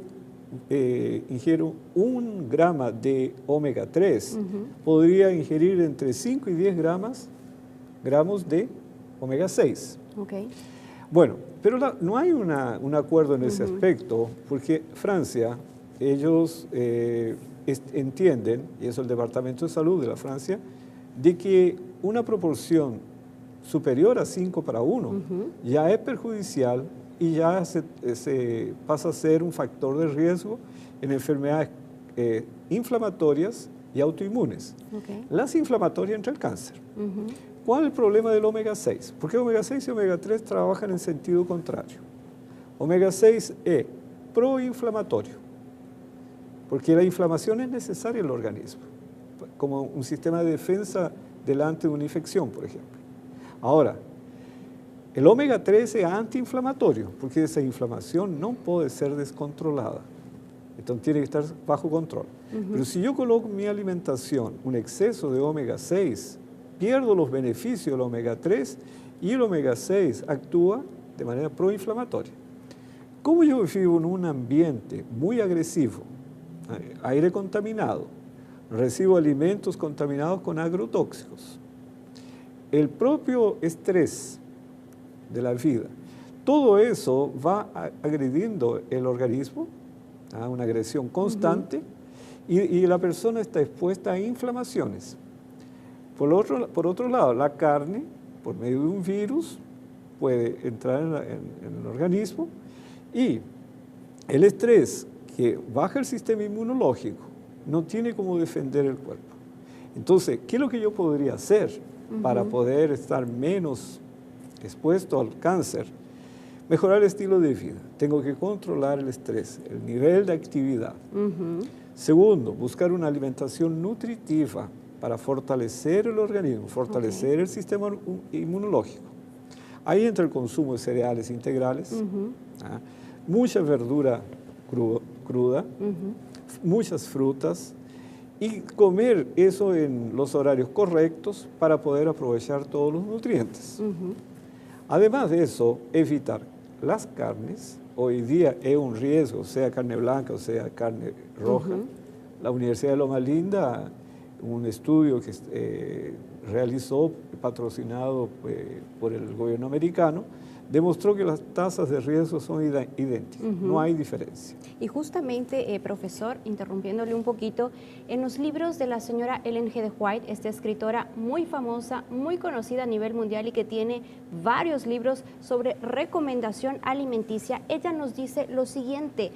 ingiero 1 grama de omega 3, podría ingerir entre 5 y 10 gramos de omega 6. Bueno, pero no hay un acuerdo en ese aspecto, porque Francia, ellos entienden, y eso es el Departamento de Salud de la Francia, de que una proporción superior a 5 para 1 ya es perjudicial y ya se pasa a ser un factor de riesgo en enfermedades inflamatorias y autoinmunes. Las inflamatorias entre el cáncer. ¿Cuál es el problema del omega 6? Porque omega 6 y omega 3 trabajan en sentido contrario. Omega 6 es proinflamatorio, porque la inflamación es necesaria en el organismo, como un sistema de defensa delante de una infección, por ejemplo. Ahora, el omega 3 es antiinflamatorio, porque esa inflamación no puede ser descontrolada. Entonces tiene que estar bajo control. Pero si yo coloco en mi alimentación un exceso de omega 6, pierdo los beneficios del omega 3 y el omega 6 actúa de manera proinflamatoria. Como yo vivo en un ambiente muy agresivo, aire contaminado, recibo alimentos contaminados con agrotóxicos, el propio estrés de la vida, todo eso va agrediendo el organismo una agresión constante, y la persona está expuesta a inflamaciones. Por otro lado, la carne, por medio de un virus, puede entrar en el organismo, y el estrés que baja el sistema inmunológico no tiene cómo defender el cuerpo. Entonces, ¿qué es lo que yo podría hacer para poder estar menos expuesto al cáncer? Mejorar el estilo de vida. Tengo que controlar el estrés, el nivel de actividad. Segundo, buscar una alimentación nutritiva para fortalecer el organismo, fortalecer el sistema inmunológico. Ahí entra el consumo de cereales integrales, mucha verdura cruda, muchas frutas, y comer eso en los horarios correctos para poder aprovechar todos los nutrientes. Además de eso, evitar las carnes. Hoy día es un riesgo, sea carne blanca o sea carne roja. La Universidad de Loma Linda, un estudio que realizó, patrocinado por el gobierno americano, demostró que las tasas de riesgo son idénticas, no hay diferencia. Y justamente, profesor, interrumpiéndole un poquito, en los libros de la señora Ellen G. White, esta escritora muy famosa, muy conocida a nivel mundial y que tiene varios libros sobre recomendación alimenticia, ella nos dice lo siguiente: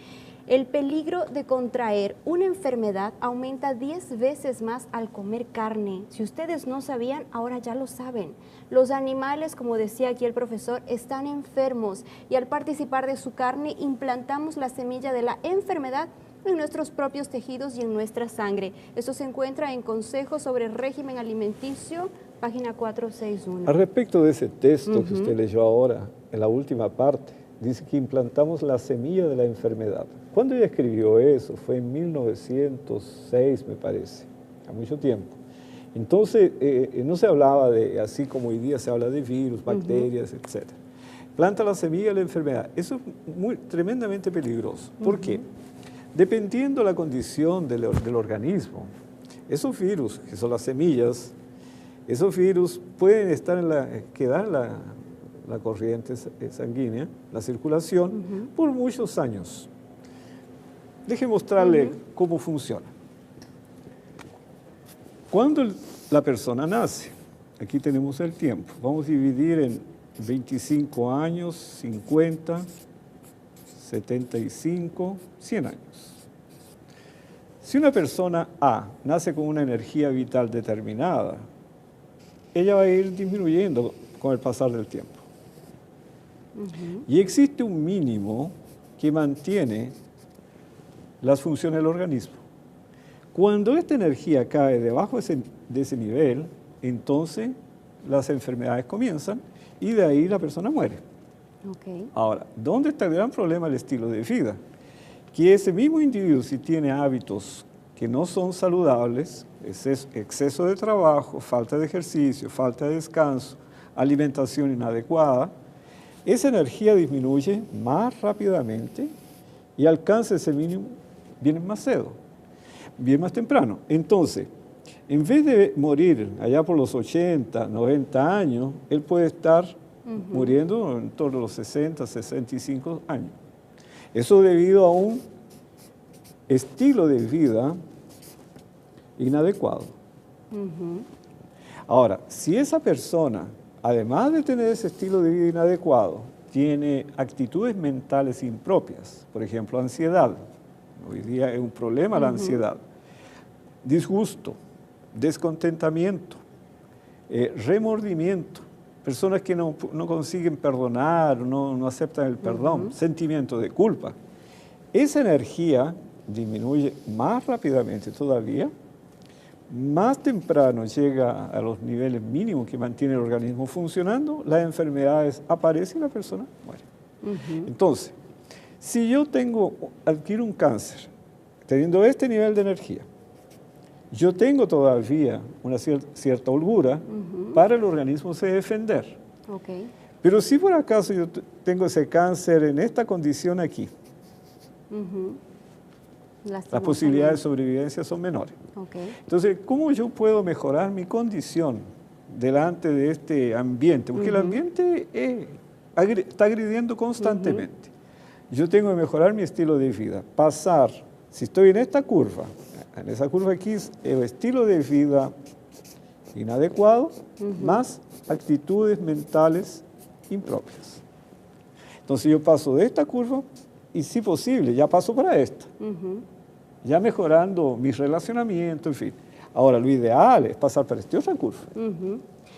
el peligro de contraer una enfermedad aumenta 10 veces más al comer carne. Si ustedes no sabían, ahora ya lo saben. Los animales, como decía aquí el profesor, están enfermos y al participar de su carne implantamos la semilla de la enfermedad en nuestros propios tejidos y en nuestra sangre. Esto se encuentra en Consejos sobre régimen alimenticio, página 461. Al respecto de ese texto que usted leyó ahora, en la última parte, dice que implantamos la semilla de la enfermedad. ¿Cuándo ella escribió eso? Fue en 1906, me parece, a mucho tiempo. Entonces, no se hablaba de, así como hoy día se habla de virus, bacterias, etc. Planta la semilla de la enfermedad. Eso es tremendamente peligroso. ¿Por qué? Dependiendo de la condición del organismo, esos virus, que son las semillas, esos virus pueden quedar en la corriente sanguínea, la circulación, por muchos años. Déjeme mostrarle cómo funciona. Cuando la persona nace, aquí tenemos el tiempo, vamos a dividir en 25 años, 50, 75, 100 años. Si una persona A nace con una energía vital determinada, ella va a ir disminuyendo con el pasar del tiempo. Y existe un mínimo que mantiene las funciones del organismo. Cuando esta energía cae debajo de ese nivel, entonces las enfermedades comienzan y de ahí la persona muere. Ahora, ¿dónde está el gran problema del estilo de vida? Que ese mismo individuo, si tiene hábitos que no son saludables, exceso de trabajo, falta de ejercicio, falta de descanso, alimentación inadecuada, esa energía disminuye más rápidamente y alcanza ese mínimo bien más más temprano. Entonces, en vez de morir allá por los 80, 90 años, él puede estar muriendo en torno a los 60, 65 años. Eso debido a un estilo de vida inadecuado. Ahora, si esa persona, además de tener ese estilo de vida inadecuado, tiene actitudes mentales impropias, por ejemplo, ansiedad. Hoy día es un problema la ansiedad. Disgusto, descontentamiento, remordimiento, personas que no consiguen perdonar, no aceptan el perdón, sentimiento de culpa. Esa energía disminuye más rápidamente todavía, más temprano llega a los niveles mínimos que mantiene el organismo funcionando, las enfermedades aparecen y la persona muere. Entonces, si yo adquiero un cáncer, teniendo este nivel de energía, yo tengo todavía una cierta holgura para el organismo se defender. Pero si por acaso yo tengo ese cáncer en esta condición aquí, las posibilidades de sobrevivencia son menores. Entonces, ¿cómo yo puedo mejorar mi condición delante de este ambiente? Porque el ambiente está agrediendo constantemente. yo tengo que mejorar mi estilo de vida. Pasar, si estoy en esta curva, en esa curva aquí es el estilo de vida inadecuado, más actitudes mentales impropias. Entonces yo paso de esta curva y si posible ya paso para esta, ya mejorando mi relacionamiento, en fin. Ahora lo ideal es pasar para esta otra curva.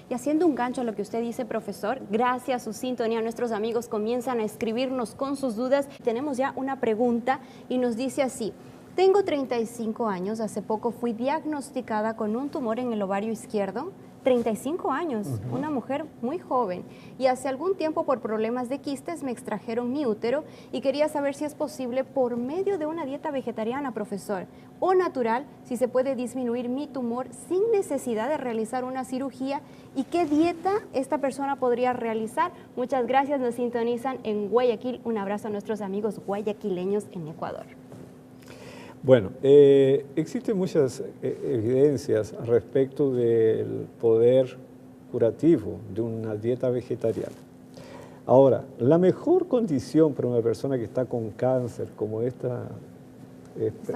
Y haciendo un gancho a lo que usted dice, profesor, gracias a su sintonía, nuestros amigos comienzan a escribirnos con sus dudas. Tenemos ya una pregunta y nos dice así: tengo 35 años, hace poco fui diagnosticada con un tumor en el ovario izquierdo. 35 años, una mujer muy joven, y hace algún tiempo por problemas de quistes me extrajeron mi útero y quería saber si es posible por medio de una dieta vegetariana, profesor, o natural, si se puede disminuir mi tumor sin necesidad de realizar una cirugía y qué dieta esta persona podría realizar. Muchas gracias, nos sintonizan en Guayaquil. Un abrazo a nuestros amigos guayaquileños en Ecuador. Bueno, existen muchas evidencias respecto del poder curativo de una dieta vegetariana. Ahora, la mejor condición para una persona que está con cáncer, como esta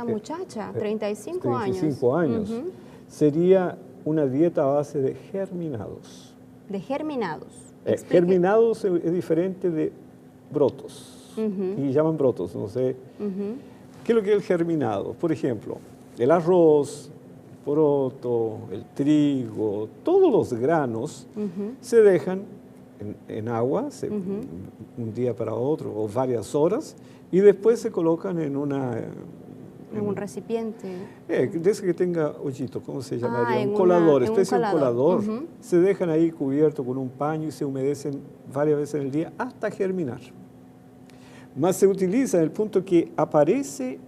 muchacha, 35 años, sería una dieta a base de germinados. ¿De germinados? Germinados es diferente de brotos, y llaman brotos, no sé. ¿Qué es lo que es el germinado? Por ejemplo, el arroz, el poroto, el trigo, todos los granos se dejan en agua un día para otro o varias horas y después se colocan en un recipiente. De ese que tenga hoyito, ¿cómo se llamaría? Un colador, especie de un colador. Se dejan ahí cubiertos con un paño y se humedecen varias veces en el día hasta germinar. Más se utiliza en el punto que aparece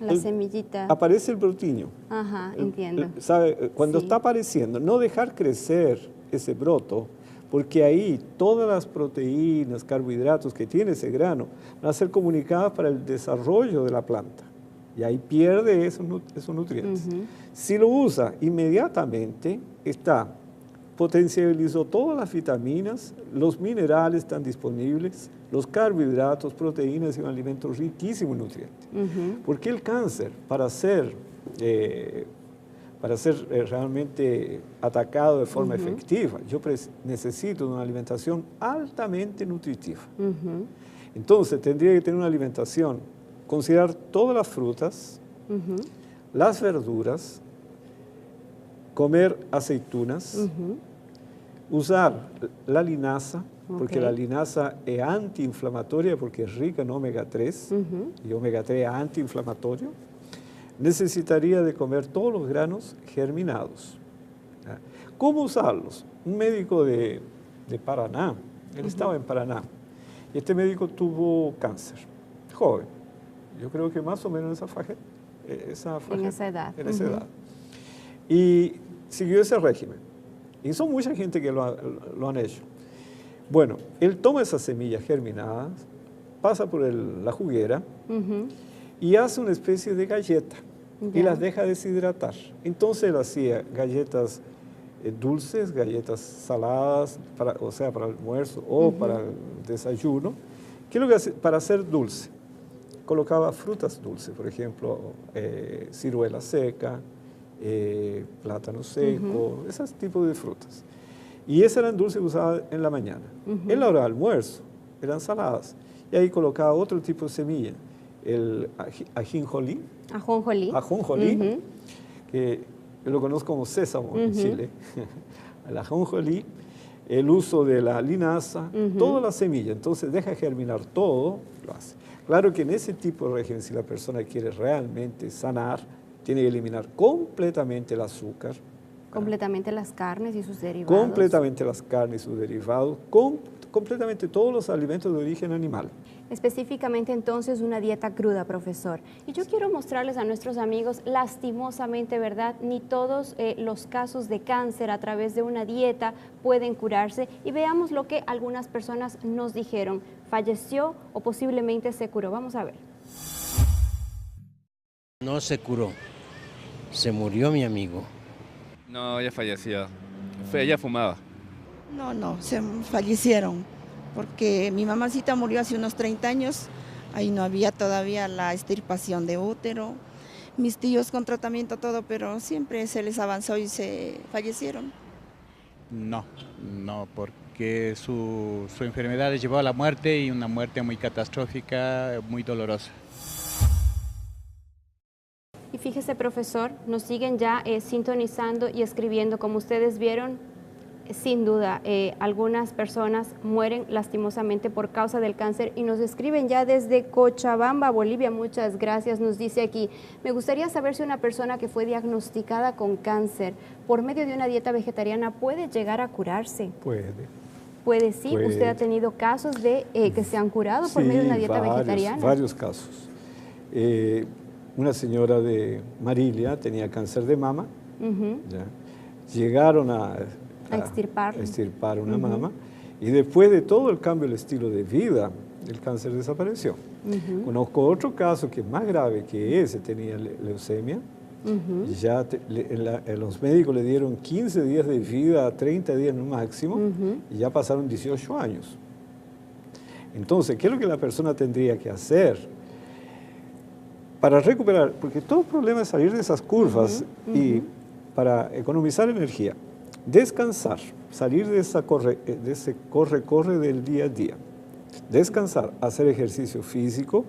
la semillita. Aparece el brotiño. Ajá, entiendo. ¿Sabe? Cuando está apareciendo, no dejar crecer ese broto, porque ahí todas las proteínas, carbohidratos que tiene ese grano van a ser comunicadas para el desarrollo de la planta. Y ahí pierde esos nutrientes. Si lo usa inmediatamente, potencializó todas las vitaminas, los minerales están disponibles, los carbohidratos, proteínas y un alimento riquísimo en nutrientes. Porque el cáncer, para ser realmente atacado de forma efectiva, yo necesito una alimentación altamente nutritiva. Entonces, tendría que tener una alimentación, considerar todas las frutas, las verduras, comer aceitunas, usar la linaza, porque la linaza es antiinflamatoria porque es rica en omega 3 y omega 3 es antiinflamatorio. Necesitaría de comer todos los granos germinados. ¿Cómo usarlos? Un médico de Paraná, él estaba en Paraná, y este médico tuvo cáncer, joven, yo creo que más o menos en esa edad. Y siguió ese régimen. Y son mucha gente que lo han hecho. Bueno, él toma esas semillas germinadas, pasa por la juguera y hace una especie de galleta y las deja deshidratar. Entonces él hacía galletas dulces, galletas saladas, para el almuerzo o para el desayuno. ¿Qué es lo que hace? Para hacer dulce, colocaba frutas dulces, por ejemplo, ciruela seca, plátano seco, esos tipos de frutas. Y esas eran dulces usadas en la mañana. En la hora de almuerzo eran saladas. Y ahí colocaba otro tipo de semilla, el ajonjolí. Que yo lo conozco como sésamo en Chile. El ajonjolí, el uso de la linaza, toda la semilla. Entonces deja germinar todo, lo hace. Claro que en ese tipo de régimen, si la persona quiere realmente sanar, tiene que eliminar completamente el azúcar. Completamente las carnes y sus derivados. Completamente las carnes y sus derivados. Completamente todos los alimentos de origen animal. Específicamente entonces una dieta cruda, profesor. Y yo quiero mostrarles a nuestros amigos, lastimosamente, ¿verdad? Ni todos los casos de cáncer a través de una dieta pueden curarse. Y veamos lo que algunas personas nos dijeron. Falleció o posiblemente se curó. Vamos a ver. No se curó. Se murió mi amigo. No, ella falleció. Ella fumaba. No, se fallecieron, porque mi mamacita murió hace unos 30 años Ahí no había todavía la extirpación de útero. Mis tíos con tratamiento todo, pero siempre se les avanzó y se fallecieron. No, porque su enfermedad les llevó a la muerte y una muerte muy catastrófica, muy dolorosa. Y fíjese, profesor, nos siguen ya sintonizando y escribiendo. Como ustedes vieron, sin duda, algunas personas mueren lastimosamente por causa del cáncer y nos escriben ya desde Cochabamba, Bolivia. Muchas gracias. Nos dice aquí, me gustaría saber si una persona que fue diagnosticada con cáncer por medio de una dieta vegetariana puede llegar a curarse. Puede. Puede, sí. Puede. ¿Usted ha tenido casos de que se han curado por medio de una dieta vegetariana? Varios casos. Una señora de Marilia tenía cáncer de mama. ¿Ya? Llegaron a extirpar una mama, y después de todo el cambio del estilo de vida, el cáncer desapareció. Conozco otro caso que es más grave que ese, tenía leucemia, y ya los médicos le dieron 15 días de vida, 30 días no máximo, y ya pasaron 18 años. Entonces, ¿qué es lo que la persona tendría que hacer para recuperar? Porque todo el problema es salir de esas curvas y para economizar energía. Descansar, salir de ese corre del día a día. Descansar, hacer ejercicio físico,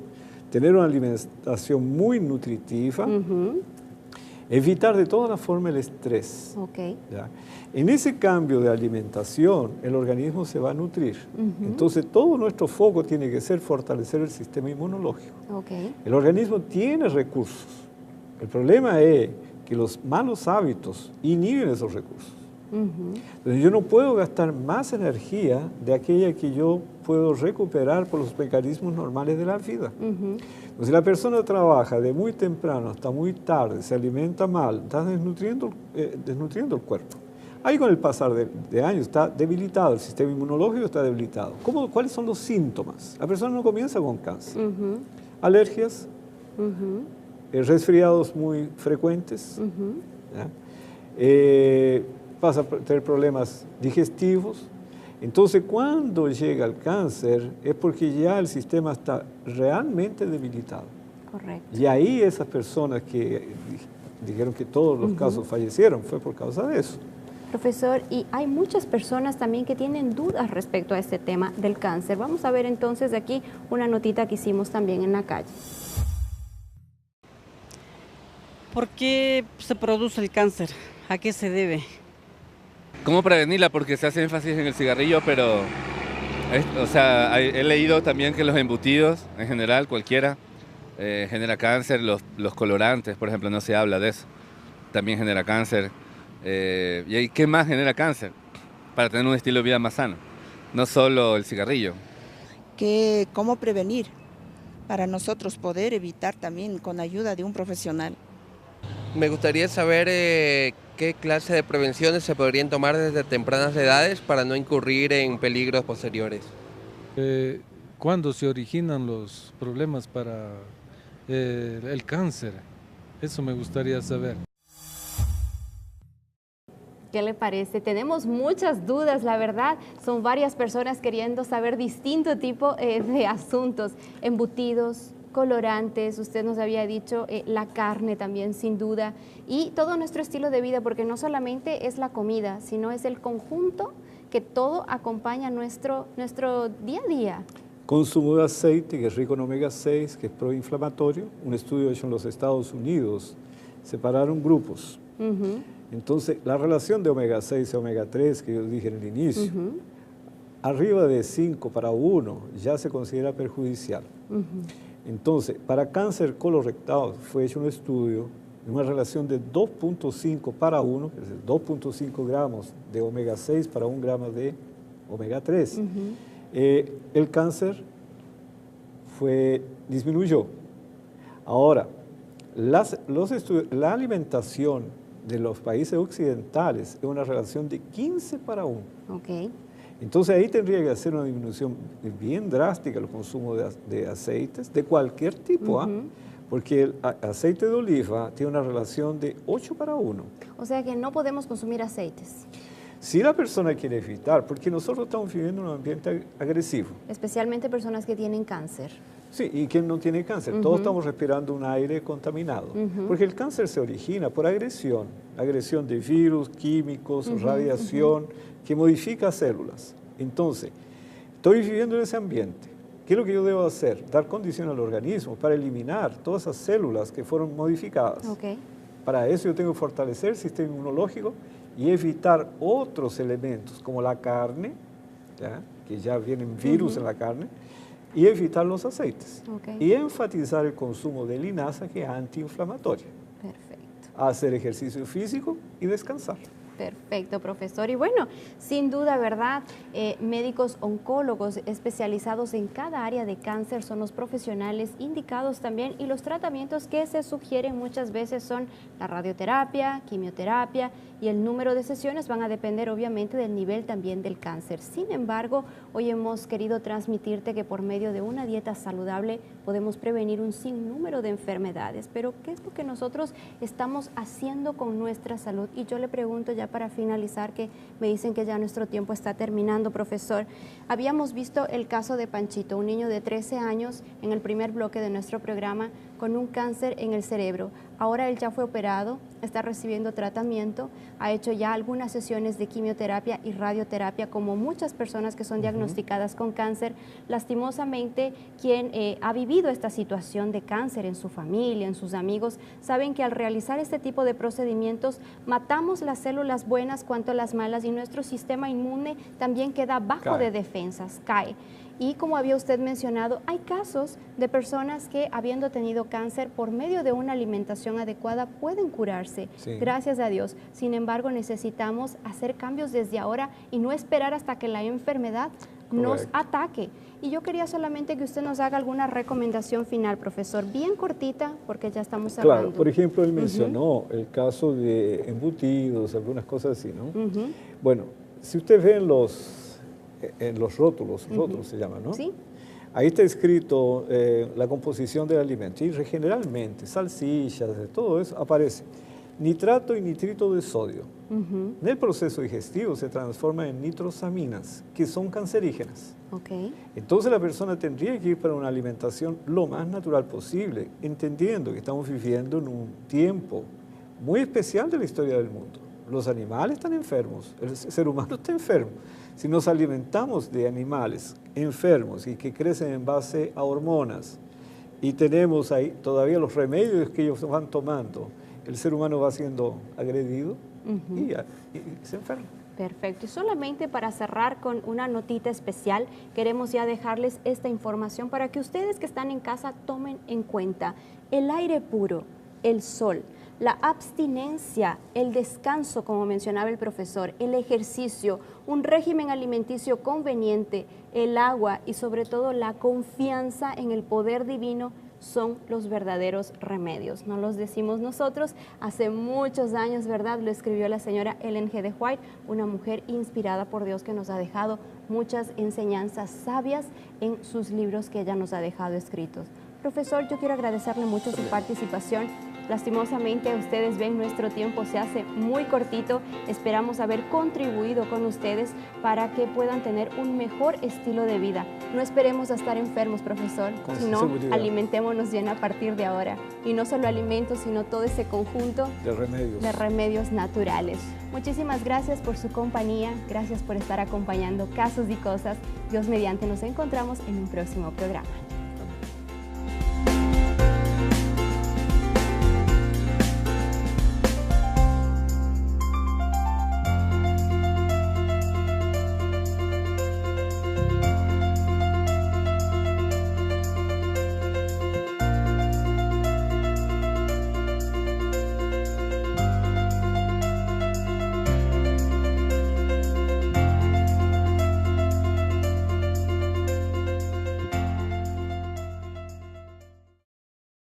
tener una alimentación muy nutritiva, evitar de toda forma el estrés. ¿Ya? En ese cambio de alimentación, el organismo se va a nutrir. Entonces, todo nuestro foco tiene que ser fortalecer el sistema inmunológico. El organismo tiene recursos. El problema es que los malos hábitos inhiben esos recursos. Entonces, yo no puedo gastar más energía de aquella que yo puedo recuperar por los mecanismos normales de la vida. Entonces, si la persona trabaja de muy temprano hasta muy tarde, se alimenta mal, está desnutriendo el cuerpo. Ahí con el pasar de años está debilitado, el sistema inmunológico está debilitado. ¿Cuáles son los síntomas? La persona no comienza con cáncer. Alergias, resfriados muy frecuentes, pasa a tener problemas digestivos. Entonces, cuando llega el cáncer es porque ya el sistema está realmente debilitado. Correcto. Y ahí esas personas que dijeron que todos los casos fallecieron, fue por causa de eso. Profesor, y hay muchas personas también que tienen dudas respecto a este tema del cáncer. Vamos a ver entonces aquí una notita que hicimos también en la calle. ¿Por qué se produce el cáncer? ¿A qué se debe? ¿Cómo prevenirla? Porque se hace énfasis en el cigarrillo, pero he leído también que los embutidos, en general, cualquiera, genera cáncer. Los colorantes, por ejemplo, no se habla de eso. También genera cáncer. ¿Y qué más genera cáncer? Para tener un estilo de vida más sano. No solo el cigarrillo. ¿Cómo prevenir? Para nosotros poder evitar también con ayuda de un profesional. Me gustaría saber qué clase de prevenciones se podrían tomar desde tempranas edades para no incurrir en peligros posteriores. ¿Cuándo se originan los problemas para el cáncer? Eso me gustaría saber. ¿Qué le parece? Tenemos muchas dudas, la verdad. Son varias personas queriendo saber distinto tipo de asuntos. Embutidos, colorantes, usted nos había dicho, la carne también, sin duda, y todo nuestro estilo de vida, porque no solamente es la comida, sino es el conjunto que todo acompaña nuestro día a día. Consumo de aceite, que es rico en omega 6, que es proinflamatorio. Un estudio hecho en los Estados Unidos, separaron grupos. Entonces, la relación de omega 6 y omega 3, que yo dije en el inicio, arriba de 5 para 1 ya se considera perjudicial. Entonces, para cáncer colorectal fue hecho un estudio de una relación de 2.5 para 1, es decir, 2.5 gramos de omega 6 para 1 gramo de omega 3. El cáncer disminuyó. Ahora, la alimentación de los países occidentales es una relación de 15 para 1. Entonces ahí tendría que hacer una disminución bien drástica el consumo de aceites de cualquier tipo, porque el aceite de oliva tiene una relación de 8 para 1. O sea que no podemos consumir aceites. Si la persona quiere evitar, porque nosotros estamos viviendo en un ambiente agresivo. Especialmente personas que tienen cáncer. Sí, y quien no tiene cáncer. Todos estamos respirando un aire contaminado. Porque el cáncer se origina por agresión de virus, químicos, radiación, que modifica células. Entonces, estoy viviendo en ese ambiente. ¿Qué es lo que yo debo hacer? Dar condición al organismo para eliminar todas esas células que fueron modificadas. Para eso yo tengo que fortalecer el sistema inmunológico y evitar otros elementos como la carne, ¿ya? Que ya vienen virus en la carne, y evitar los aceites. Y enfatizar el consumo de linaza, que es antiinflamatoria. Perfecto. Hacer ejercicio físico y descansar. Perfecto, profesor. Y bueno, sin duda, ¿verdad? Médicos oncólogos especializados en cada área de cáncer son los profesionales indicados también, y los tratamientos que se sugieren muchas veces son la radioterapia, quimioterapia, y el número de sesiones van a depender obviamente del nivel también del cáncer. Sin embargo, hoy hemos querido transmitirte que por medio de una dieta saludable podemos prevenir un sinnúmero de enfermedades. Pero ¿qué es lo que nosotros estamos haciendo con nuestra salud? Y yo le pregunto ya para finalizar, que me dicen que ya nuestro tiempo está terminando, profesor. Habíamos visto el caso de Panchito, un niño de 13 años en el primer bloque de nuestro programa con un cáncer en el cerebro. Ahora él ya fue operado, está recibiendo tratamiento, ha hecho ya algunas sesiones de quimioterapia y radioterapia, como muchas personas que son diagnosticadas con cáncer. Lastimosamente, quien ha vivido esta situación de cáncer en su familia, en sus amigos, saben que al realizar este tipo de procedimientos matamos las células buenas cuanto las malas, y nuestro sistema inmune también queda bajo de defensas, cae. Y como había usted mencionado, hay casos de personas que, habiendo tenido cáncer, por medio de una alimentación adecuada pueden curarse, gracias a Dios. Sin embargo, necesitamos hacer cambios desde ahora y no esperar hasta que la enfermedad nos ataque. Y yo quería solamente que usted nos haga alguna recomendación final, profesor, bien cortita, porque ya estamos cerrando. Claro, por ejemplo, él mencionó el caso de embutidos, algunas cosas así, ¿no? Bueno, si usted ve en los rótulos, rótulos se llaman, ¿no? Sí. Ahí está escrito la composición del alimento, y generalmente salsichas, de todo eso, aparece nitrato y nitrito de sodio. En el proceso digestivo se transforma en nitrosaminas, que son cancerígenas. Entonces la persona tendría que ir para una alimentación lo más natural posible, entendiendo que estamos viviendo en un tiempo muy especial de la historia del mundo. Los animales están enfermos, el ser humano está enfermo. Si nos alimentamos de animales enfermos y que crecen en base a hormonas, y tenemos ahí todavía los remedios que ellos van tomando, el ser humano va siendo agredido y se enferma. Perfecto. Y solamente para cerrar con una notita especial, queremos ya dejarles esta información para que ustedes que están en casa tomen en cuenta: el aire puro, el sol, la abstinencia, el descanso, como mencionaba el profesor, el ejercicio, un régimen alimenticio conveniente, el agua y sobre todo la confianza en el poder divino son los verdaderos remedios. No los decimos nosotros, hace muchos años, ¿verdad? Lo escribió la señora Ellen G. White, una mujer inspirada por Dios que nos ha dejado muchas enseñanzas sabias en sus libros que ella nos ha dejado escritos. Profesor, yo quiero agradecerle mucho su participación. Lastimosamente, ustedes ven, nuestro tiempo se hace muy cortito. Esperamos haber contribuido con ustedes para que puedan tener un mejor estilo de vida. No esperemos a estar enfermos, profesor, sino alimentémonos bien a partir de ahora. Y no solo alimentos, sino todo ese conjunto de remedios naturales. Muchísimas gracias por su compañía, gracias por estar acompañando Casos y Cosas. Dios mediante, nos encontramos en un próximo programa.